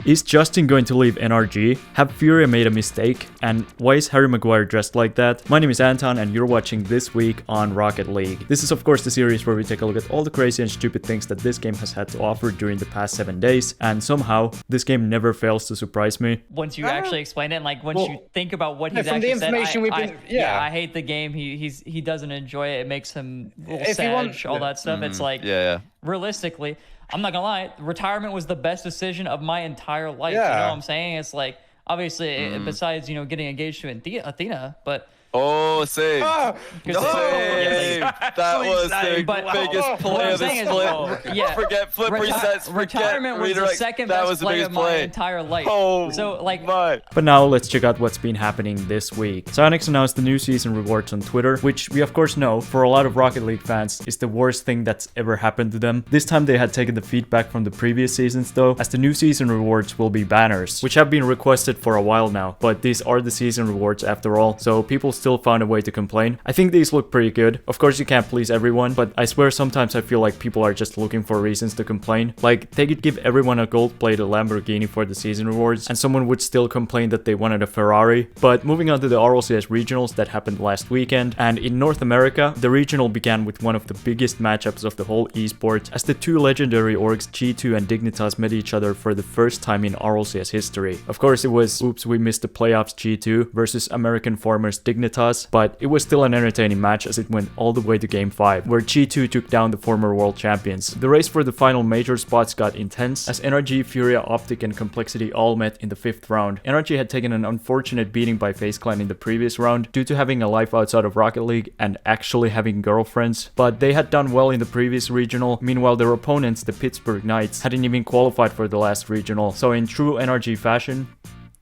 Is Justin going to leave NRG? Have Furia made a mistake? And why is Harry Maguire dressed like that? My name is Anton and you're watching This Week on Rocket League. This is of course the series where we take a look at all the crazy and stupid things that this game has had to offer during the past 7 days, and somehow this game never fails to surprise me. Once you actually explain it, and like once you think about what he's from actually the information said, we've been, I hate the game. He doesn't enjoy it. It makes him sad, all that stuff. It's like realistically, I'm not gonna lie, retirement was the best decision of my entire life. Yeah. You know what I'm saying? It's like, obviously, besides, you know, getting engaged to Athena, but... Oh, save. Oh, No. Save. That was the biggest play of the split. Yeah. Forget flip resets. Retirement was the second best play of my entire life. Oh, so, like, my. But now let's check out what's been happening this week. Psyonix announced the new season rewards on Twitter, which we of course know, for a lot of Rocket League fans, is the worst thing that's ever happened to them. This time they had taken the feedback from the previous seasons though, as the new season rewards will be banners, which have been requested for a while now, but these are the season rewards after all, so people still found a way to complain. I think these look pretty good. Of course you can't please everyone, but I swear sometimes I feel like people are just looking for reasons to complain. Like, they could give everyone a gold-plated Lamborghini for the season rewards, and someone would still complain that they wanted a Ferrari. But moving on to the RLCS regionals that happened last weekend, and in North America, the regional began with one of the biggest matchups of the whole esports, as the two legendary orgs G2 and Dignitas met each other for the first time in RLCS history. Of course it was oops we missed the playoffs G2 versus American Farmers Dignitas, but it was still an entertaining match as it went all the way to game 5, where G2 took down the former world champions. The race for the final major spots got intense, as NRG, Furia, Optic and Complexity all met in the 5th round. NRG had taken an unfortunate beating by FaZe Clan in the previous round due to having a life outside of Rocket League and actually having girlfriends, but they had done well in the previous regional. Meanwhile, their opponents, the Pittsburgh Knights, hadn't even qualified for the last regional, so in true NRG fashion,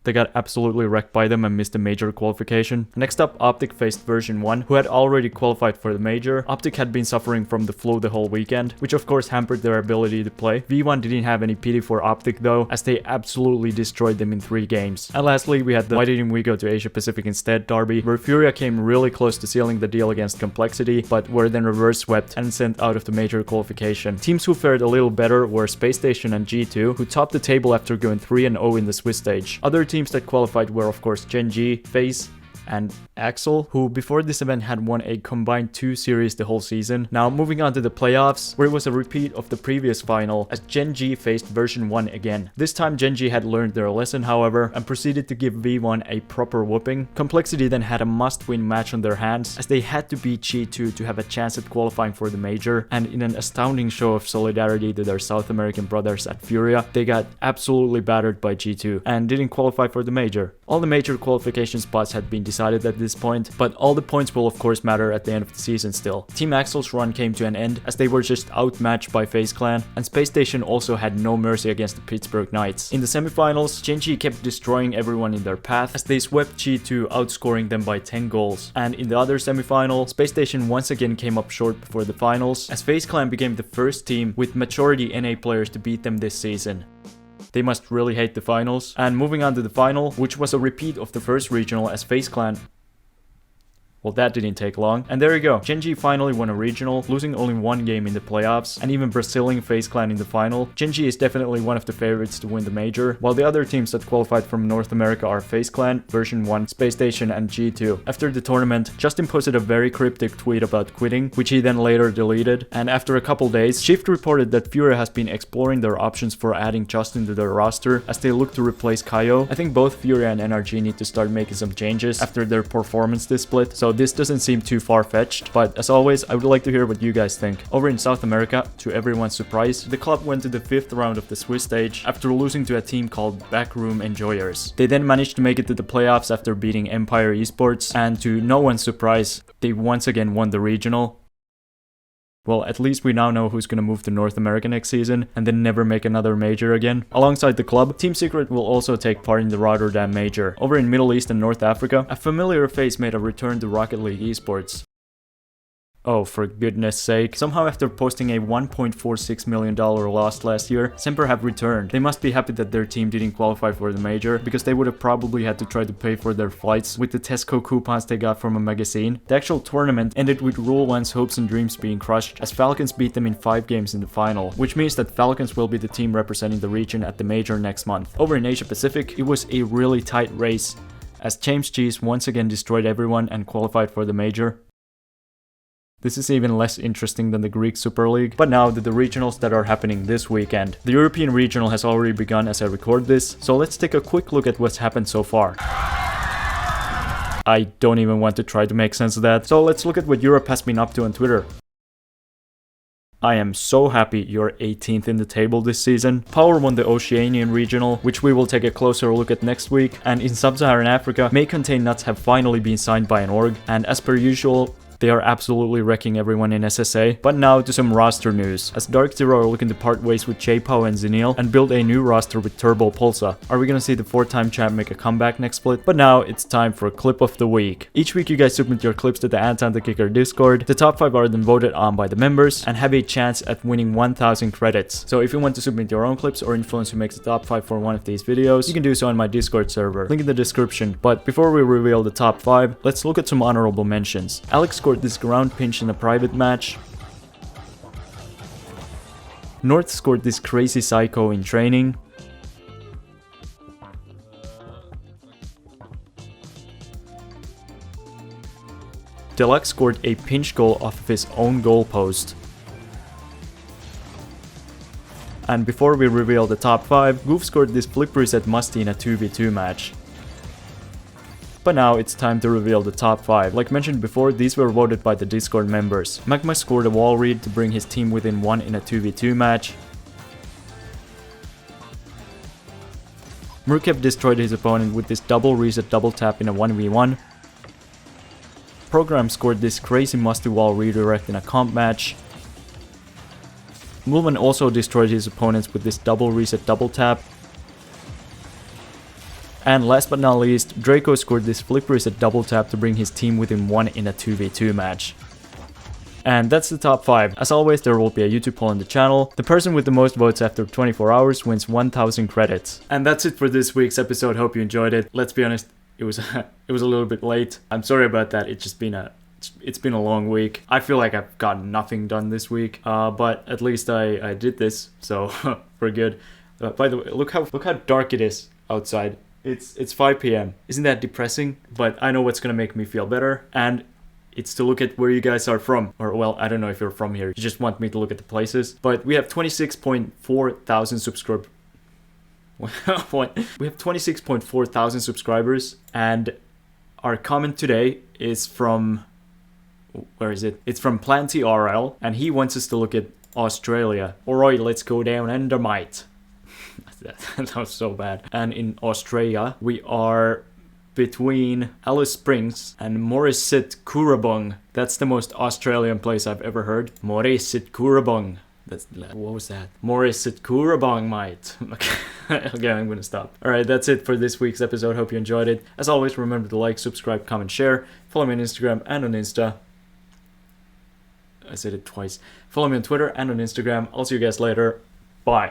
they got absolutely wrecked by them and missed the major qualification. Next up, Optic faced version 1, who had already qualified for the major. Optic had been suffering from the flu the whole weekend, which of course hampered their ability to play. V1 didn't have any pity for Optic though, as they absolutely destroyed them in 3 games. And lastly, we had the why didn't we go to Asia Pacific instead derby, where Furia came really close to sealing the deal against Complexity, but were then reverse swept and sent out of the major qualification. Teams who fared a little better were Space Station and G2, who topped the table after going 3-0 in the Swiss stage. Other teams that qualified were of course Gen G, FaZe, and Axel, who before this event had won a combined 2 series the whole season. Now moving on to the playoffs, where it was a repeat of the previous final, as Gen G faced version 1 again. This time Gen G had learned their lesson however, and proceeded to give V1 a proper whooping. Complexity then had a must-win match on their hands, as they had to beat G2 to have a chance at qualifying for the major, and in an astounding show of solidarity to their South American brothers at Furia, they got absolutely battered by G2 and didn't qualify for the major. All the major qualification spots had been decided at this point, but all the points will of course matter at the end of the season still. Team Axel's run came to an end as they were just outmatched by FaZe Clan, and Space Station also had no mercy against the Pittsburgh Knights. In the semifinals, Gen G kept destroying everyone in their path as they swept G2, outscoring them by 10 goals. And in the other semifinal, Space Station once again came up short before the finals, as FaZe Clan became the first team with majority NA players to beat them this season. They must really hate the finals. And moving on to the final, which was a repeat of the first regional, as FaZe Clan, well, that didn't take long. And there you go. Gen G finally won a regional, losing only 1 game in the playoffs, and even Brazilian FaZe Clan in the final. Gen G is definitely one of the favorites to win the major, while the other teams that qualified from North America are FaZe Clan, version 1, Space Station, and G2. After the tournament, Justin posted a very cryptic tweet about quitting, which he then later deleted, and after a couple days, Shift reported that Furia has been exploring their options for adding Justin to their roster as they look to replace Kaio. I think both Furia and NRG need to start making some changes after their performance this split, so this doesn't seem too far-fetched, but as always, I would like to hear what you guys think. Over in South America, to everyone's surprise, the club went to the 5th round of the Swiss stage after losing to a team called Backroom Enjoyers. They then managed to make it to the playoffs after beating Empire Esports, and to no one's surprise, they once again won the regional. Well, at least we now know who's gonna move to North America next season and then never make another major again. Alongside the club, Team Secret will also take part in the Rotterdam major. Over in Middle East and North Africa, a familiar face made a return to Rocket League Esports. Oh, for goodness sake. Somehow after posting a $1.46 million loss last year, Semper have returned. They must be happy that their team didn't qualify for the major, because they would have probably had to try to pay for their flights with the Tesco coupons they got from a magazine. The actual tournament ended with Rule 1's hopes and dreams being crushed, as Falcons beat them in 5 games in the final, which means that Falcons will be the team representing the region at the major next month. Over in Asia Pacific, it was a really tight race, as James Cheese once again destroyed everyone and qualified for the major. This is even less interesting than the Greek Super League. But now to the regionals that are happening this weekend. The European regional has already begun as I record this, so let's take a quick look at what's happened so far. I don't even want to try to make sense of that, so let's look at what Europe has been up to on Twitter. I am so happy you're 18th in the table this season. Power won the Oceanian Regional, which we will take a closer look at next week, and in Sub-Saharan Africa, May Contain Nuts have finally been signed by an org, and as per usual, they are absolutely wrecking everyone in SSA. But now to some roster news, as Dark Zero are looking to part ways with J-Pow and Zenil and build a new roster with Turbo Pulsa. Are we gonna see the 4-time champ make a comeback next split? But now it's time for a clip of the week. Each week you guys submit your clips to the AntonTheKicker Discord. The top 5 are then voted on by the members and have a chance at winning 1000 credits. So if you want to submit your own clips or influence who makes the top 5 for one of these videos, you can do so on my Discord server, link in the description. But before we reveal the top 5, let's look at some honorable mentions. Alex scored this ground pinch in a private match. North scored this crazy psycho in training. Deluxe scored a pinch goal off of his own goal post. And before we reveal the top 5, Goof scored this flip reset musty in a 2v2 match. But now it's time to reveal the top 5. Like mentioned before, these were voted by the Discord members. Magma scored a wall read to bring his team within 1 in a 2v2 match. Mrkev destroyed his opponent with this double reset double tap in a 1v1. Program scored this crazy musty wall redirect in a comp match. Mulvan also destroyed his opponents with this double reset double tap. And last but not least, Draco scored this flip reset double tap to bring his team within 1 in a 2v2 match. And that's the top 5. As always, there will be a YouTube poll on the channel. The person with the most votes after 24 hours wins 1000 credits. And that's it for this week's episode. Hope you enjoyed it. Let's be honest, it was a little bit late. I'm sorry about that. It's been a long week. I feel like I've gotten nothing done this week. But at least I did this, so we're good. By the way, look how dark it is outside. It's 5 p.m. Isn't that depressing? But I know what's gonna make me feel better, and it's to look at where you guys are from. Or, well, I don't know if you're from here. You just want me to look at the places. But we have 26.4 thousand subscribers. What? We have 26.4 thousand subscribers, and our comment today is from... Where is it? It's from Planty RL, and he wants us to look at Australia. Alright, let's go down under mate. That was so bad. And in Australia, we are between Alice Springs and Morisset Currabong. That's the most Australian place I've ever heard. Morisset Currabong. What was that? Morisset Currabong, mate. Okay, I'm gonna stop. Alright, that's it for this week's episode. Hope you enjoyed it. As always, remember to like, subscribe, comment, share. Follow me on Instagram and on Insta. I said it twice. Follow me on Twitter and on Instagram. I'll see you guys later. Bye.